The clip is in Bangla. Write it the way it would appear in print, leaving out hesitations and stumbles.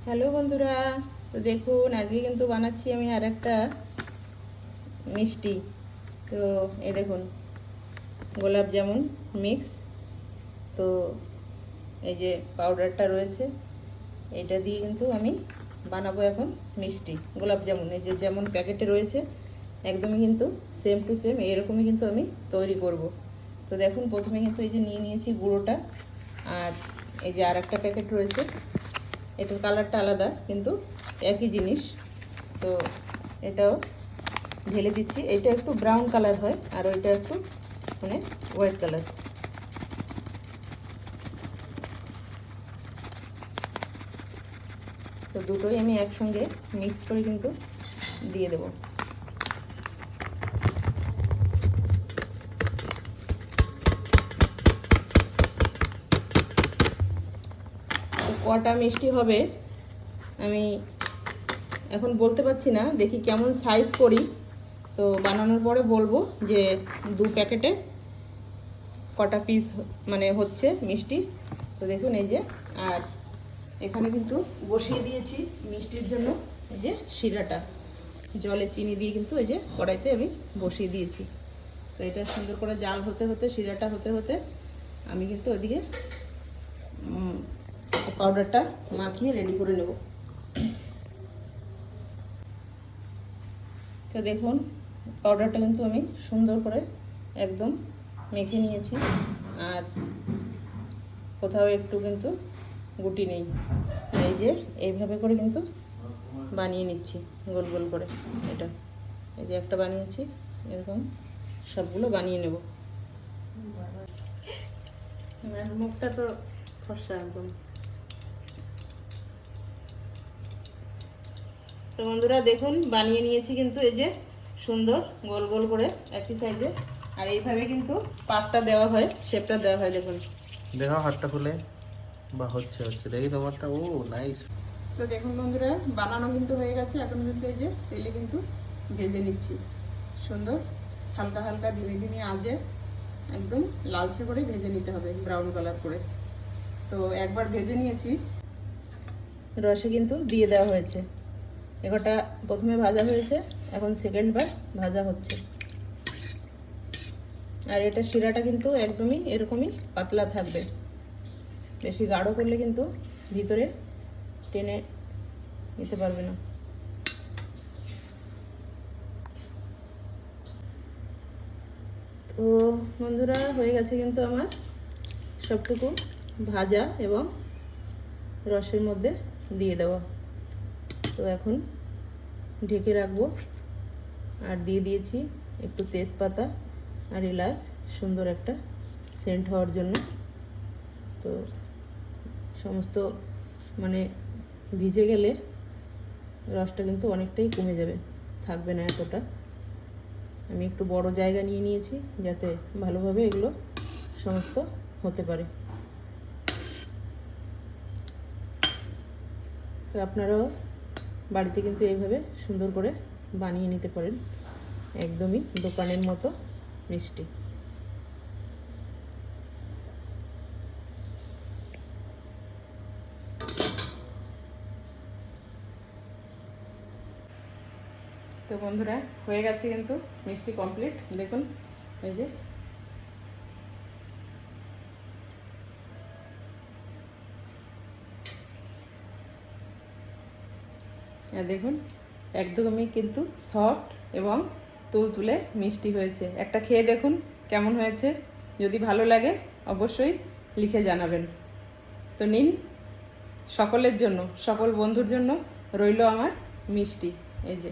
হ্যালো বন্ধুরা, তো দেখুন আজকে কিন্তু বানাচ্ছি আমি আর একটা মিষ্টি। তো এই দেখুন গোলাপ জামুন মিক্স। তো এই যে পাউডারটা রয়েছে, এটা দিয়ে কিন্তু আমি বানাবো এখন মিষ্টি গোলাপ জামুন। এই যে যেমন প্যাকেটে রয়েছে একদমই কিন্তু সেম টু সেম এরকমই কিন্তু আমি তৈরি করব। তো দেখুন প্রথমে কিন্তু এই যে নিয়ে নিয়েছি গুঁড়োটা, আর এই যে আর একটা প্যাকেট রয়েছে, এটার কালারটা আলাদা কিন্তু একই জিনিস। তো এটাও ঢেলে দিচ্ছি। এটা একটু ব্রাউন কালার হয় আর ওইটা একটু মানে হোয়াইট কালার। তো দুটোই আমি একসঙ্গে মিক্স করে কিন্তু দিয়ে দেব। তো কটা মিষ্টি হবে আমি এখন বলতে পারছি না, দেখি কেমন সাইজ করি। তো বানানোর পরে বলবো যে 2 প্যাকেটে কটা পিস মানে হচ্ছে মিষ্টি। তো দেখুন এই যে, আর এখানে কিন্তু বসিয়ে দিয়েছি মিষ্টির জন্য এই যে শিরাটা, জলে চিনি দিয়ে কিন্তু এই যে কড়াইতে আমি বসিয়ে দিয়েছি। তো এটা সুন্দর করে জাল হতে হতে, শিরাটা হতে হতে আমি কিন্তু ওইদিকে পাউডারটা মাখিয়ে রেডি করে নেব। তো দেখুন পাউডারটা কিন্তু আমি সুন্দর করে একদম মেখে নিয়েছি, আর কোথাও একটু কিন্তু গুটি নেই। এই যে এইভাবে করে কিন্তু বানিয়ে নিচ্ছি গোল গোল করে। এটা এই যে একটা বানিয়েছি, এরকম সবগুলো বানিয়ে নেব। মুখটা তো ফর্সা একদম। তো বন্ধুরা দেখুন বানিয়ে নিয়েছি কিন্তু এই যে সুন্দর গোল গোল করে একই সাইজে। আর এইভাবে কিন্তু পাকটা দেওয়া হয়, শেপটা দেওয়া হয়। দেখুন দেখাও হাতটা খুলে, বা হচ্ছে দেখি তোমারটা। ও নাইস। তো দেখুন বন্ধুরা বানানো কিন্তু হয়ে গেছে। এখন কিন্তু এই যে তেলে কিন্তু ভেজে নিচ্ছি সুন্দর হালকা হালকা ধীরে ধীরে আঁচে একদম লালচে করে ভেজে নিতে হবে, ব্রাউন কালার করে। তো একবার ভেজে নিয়েছি, রসে কিন্তু দিয়ে দেওয়া হয়েছে। এগোটা প্রথমে ভাজা হয়েছে, এখন সেকেন্ড বার ভাজা হচ্ছে। আর এটা শিরাটা কিন্তু একদমই এরকমই পাতলা থাকবে, বেশি গাঢ় করলে কিন্তু ভিতরে টেনে নিতে পারবে না। তো বন্ধুরা হয়ে গেছে কিন্তু আমার সবটুকু ভাজা এবং রসের মধ্যে দিয়ে দেওয়া। তো এখন ঢেকে রাখবো। আর দিয়ে দিয়েছি একটু তেজপাতা আর এলাচ, সুন্দর একটা সেন্ট হওয়ার জন্য। তো সমস্ত মানে ভিজে গেলে রসটা কিন্তু অনেকটাই কমে যাবে, থাকবে না এতটা। আমি একটু বড় জায়গা নিয়ে নিয়েছি যাতে ভালোভাবে এগুলো সমস্ত হতে পারে। তো আপনারাও বাড়িতে কিন্তু এইভাবে সুন্দর করে বানিয়ে নিতে পারেন, একদমই দোকানের মতো মিষ্টি। তো বন্ধুরা হয়ে গেছে কিন্তু মিষ্টি কমপ্লিট। দেখুন এই যে দেখুন একদমই কিন্তু সফট এবং তুলতুলে মিষ্টি হয়েছে। একটা খেয়ে দেখুন কেমন হয়েছে, যদি ভালো লাগে অবশ্যই লিখে জানাবেন। তো নিন, সকলের জন্য, সকল বন্ধুর জন্য রইল আমার মিষ্টি। এই যে